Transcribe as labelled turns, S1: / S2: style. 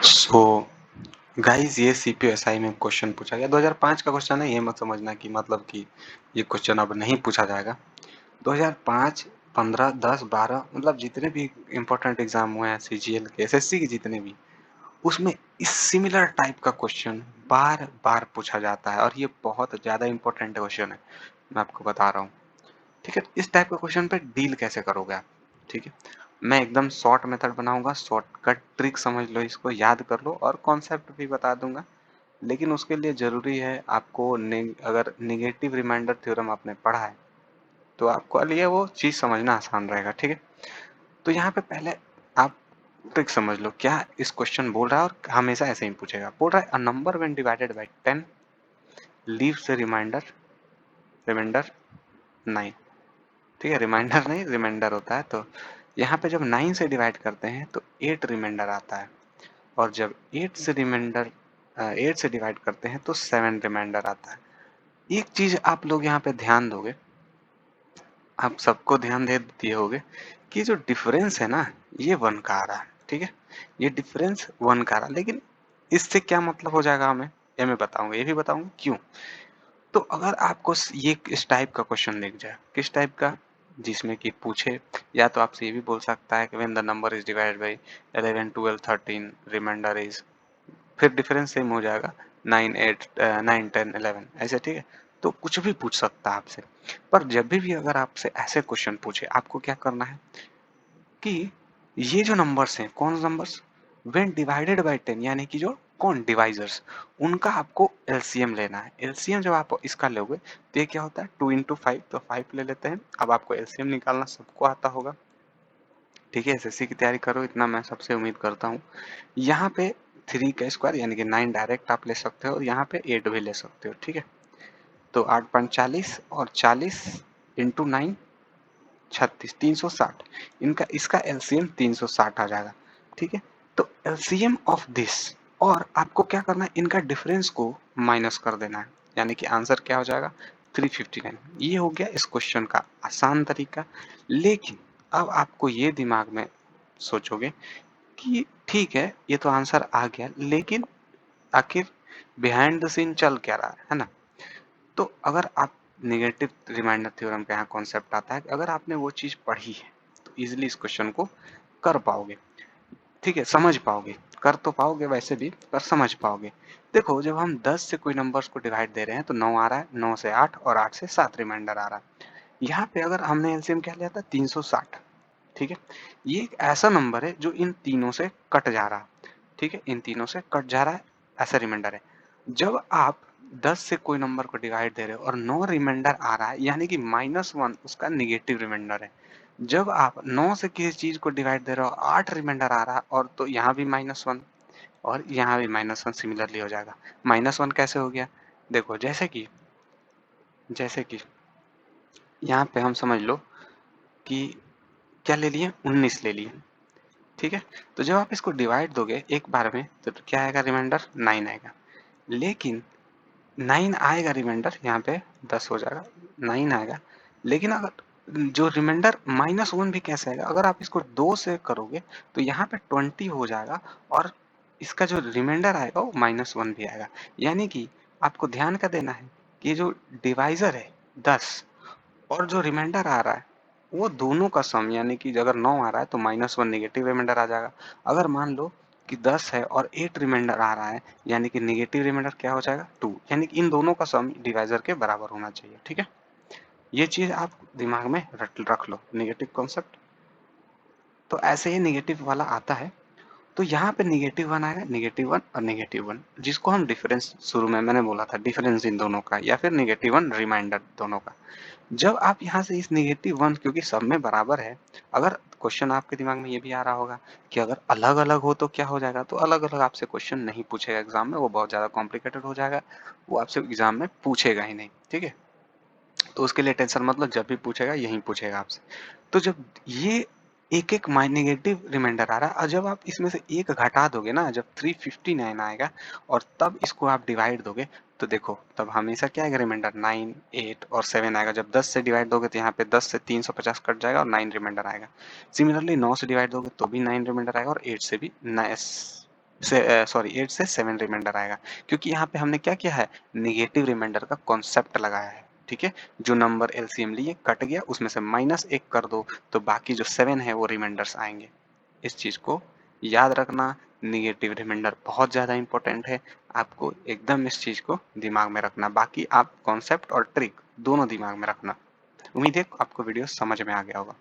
S1: So guys ये सीपीएसआई में question पूछा गया 2005 का क्वेश्चन है। ये मत समझना कि मतलब कि ये क्वेश्चन अब नहीं पूछा जाएगा। 2005, 15, 10, 12 मतलब जितने भी इम्पोर्टेंट एग्जाम हुए हैं सीजीएल के, एसएससी के जितने भी, उसमें इस सिमिलर टाइप का क्वेश्चन बार बार पूछा जाता है और ये बहुत ज्यादा इम्पोर्टेंट क्वेश्चन है। मैं आपको बता रहा हूँ। ठीक है, इस टाइप के क्वेश्चन पे डील कैसे करोगे आप? ठीक है, मैं एकदम शॉर्ट मेथड बनाऊंगा, शॉर्टकट ट्रिक समझ लो, इसको याद कर लो और कॉन्सेप्ट भी बता दूंगा। लेकिन उसके लिए जरूरी है आपको अगर निगेटिव रिमाइंडर थ्योरम आपने पढ़ा है तो आपको लिए वो चीज समझना आसान रहेगा। ठीक है, तो यहाँ पे पहले आप ट्रिक समझ लो क्या इस क्वेश्चन बोल रहा है और हमेशा ऐसे ही पूछेगा। बोल रहा है a number when divided by 10 leaves a remainder 9। ठीक है, रिमाइंडर नहीं रिमाइंडर होता है। तो यहाँ पे जब 9 से डिवाइड करते हैं तो 8 रिमाइंडर आता है और जब 8 से डिवाइड करते हैं तो 7 रिमाइंडर आता है। एक चीज आप लोग यहाँ पे ध्यान दोगे, आप सबको ध्यान दे दिए होगे कि जो डिफरेंस है ना ये 1 का आ रहा है। ठीक है, ये डिफरेंस 1 का आ रहा है, लेकिन इससे क्या मतलब हो जाएगा हमें ये मैं बताऊंगा, ये भी बताऊंगा क्यों। तो अगर आपको ये इस टाइप का क्वेश्चन दिख जाए, किस टाइप का, जिसमें कि पूछे या तो आपसे ये भी बोल सकता है कि when the number is divided by 11 12 13 remainder is, फिर डिफरेंस सेम हो जाएगा 9 8 9 10 11 ऐसे। ठीक है, तो कुछ भी पूछ सकता है आपसे। पर जब भी अगर आपसे ऐसे क्वेश्चन पूछे आपको क्या करना है कि ये जो नंबर्स हैं, कौन से नंबर्स, व्हेन डिवाइडेड बाय 10 यानी कि जो कौन डिवाइजर्स, उनका आपको एलसीएम लेना है। एलसीएम जब आप इसका लोगे तो ये क्या होता है 2 इंटू 5, तो 5 ले लेते हैं। अब आपको एलसीएम निकालना सबको आता होगा। ठीक है, एसएससी की तैयारी करो इतना मैं सबसे उम्मीद करता हूँ। यहाँ पे 3 का स्क्वायर यानी कि 9 डायरेक्ट आप ले सकते हो और यहाँ पे 8 भी ले सकते हो। ठीक है, तो 8.40 और 40 इंटू 9 36, 360। इनका इसका एलसीएम 360 आ जाएगा। ठीक है, तो एलसीएम ऑफ दिस, और आपको क्या करना है इनका डिफरेंस को माइनस कर देना है, यानी कि आंसर क्या हो जाएगा 359। ये हो गया इस क्वेश्चन का आसान तरीका। लेकिन अब आपको ये दिमाग में सोचोगे कि ठीक है ये तो आंसर आ गया, लेकिन आखिर बिहाइंड द सीन चल क्या रहा है ना। तो अगर आप नेगेटिव रिमाइंडर थ्योरम का यहाँ कॉन्सेप्ट आता है कि अगर आपने वो चीज पढ़ी है तो इजिली इस क्वेश्चन को कर पाओगे। ठीक है, समझ पाओगे, कर तो पाओगे वैसे भी पर समझ पाओगे। देखो जब हम 10 से कोई नंबर्स को डिवाइड दे रहे हैं तो 9 आ रहा है, 9 से 8 और 8 से 7 रिमाइंडर आ रहा है। यहाँ पे अगर हमने एलसीएम क्या लिया था 360। ठीक है, ये एक ऐसा नंबर है जो इन तीनों से कट जा रहा है। ठीक है, इन तीनों से कट जा रहा है, ऐसा रिमाइंडर है। जब आप 10 से कोई नंबर को डिवाइड दे रहे हो और 9 रिमाइंडर आ रहा है यानी कि -1 उसका निगेटिव रिमाइंडर है। जब आप 9 से किसी चीज को डिवाइड दे रहे हो 8 रिमाइंडर आ रहा है और तो यहाँ भी -1 और यहाँ भी -1 सिमिलरली हो जाएगा। -1 कैसे हो गया, देखो जैसे कि यहाँ पे हम समझ लो कि क्या ले लिए 19 ले लिए। ठीक है, तो जब आप इसको डिवाइड दोगे एक बार में तो क्या आएगा रिमाइंडर 9 आएगा। लेकिन 9 आएगा रिमाइंडर, यहाँ पे 10 हो जाएगा, 9 आएगा। लेकिन अगर जो रिमाइंडर -1 भी कैसे आएगा, अगर आप इसको 2 से करोगे तो यहाँ पे 20 हो जाएगा और इसका जो रिमाइंडर आएगा वो -1 भी आएगा। यानी कि आपको ध्यान क्या देना है कि जो डिवाइजर है 10 और जो रिमाइंडर आ रहा है वो दोनों का सम, यानी कि अगर 9 आ रहा है तो -1 नेगेटिव रिमाइंडर आ जाएगा। अगर मान लो कि 10 है और 8 रिमाइंडर आ रहा है यानी कि नेगेटिव रिमाइंडर क्या हो जाएगा 2, यानी कि इन दोनों का सम डिवाइजर के बराबर होना चाहिए। ठीक है, ये चीज आप दिमाग में रख लो नेगेटिव कॉन्सेप्ट। तो ऐसे ही नेगेटिव वाला आता है। तो यहाँ पे -1 आएगा, -1 और -1 जिसको हम डिफरेंस, शुरू में मैंने बोला था डिफरेंस इन दोनों का या फिर -1 रिमाइंडर दोनों का। जब आप यहाँ से इस -1 क्योंकि सब में बराबर है, अगर क्वेश्चन आपके दिमाग में ये भी आ रहा होगा कि अगर अलग अलग हो तो क्या हो जाएगा, तो अलग अलग आपसे क्वेश्चन नहीं पूछेगा एग्जाम में, वो बहुत ज्यादा कॉम्प्लिकेटेड हो जाएगा, वो आपसे एग्जाम में पूछेगा ही नहीं। ठीक है, तो उसके लिए टेंशन मतलब जब भी पूछेगा यही पूछेगा आपसे। तो जब ये एक एक नेगेटिव रिमाइंडर आ रहा है और जब आप इसमें से एक घटा दोगे ना, जब 359 आएगा और तब इसको आप डिवाइड दोगे तो देखो तब हमेशा क्या आएगा रिमाइंडर 9 8 और 7 आएगा। जब 10 से डिवाइड दोगे तो यहाँ पे 10 से 350 कट जाएगा और 9 रिमाइंडर आएगा। सिमिलरली 9 से डिवाइड दोगे तो भी 9 रिमाइंडर आएगा और 8 से भी सॉरी 8 से 7 रिमाइंडर आएगा, क्योंकि यहाँ पे हमने क्या किया है, नेगेटिव रिमाइंडर का कॉन्सेप्ट लगाया है। ठीक है, जो नंबर एलसीएम लिए कट गया, उसमें से -1 कर दो तो बाकी जो 7 है वो रिमाइंडर्स आएंगे। इस चीज को याद रखना, नेगेटिव रिमाइंडर बहुत ज्यादा इंपॉर्टेंट है, आपको एकदम इस चीज को दिमाग में रखना। बाकी आप कॉन्सेप्ट और ट्रिक दोनों दिमाग में रखना। उम्मीद है आपको वीडियो समझ में आ गया होगा।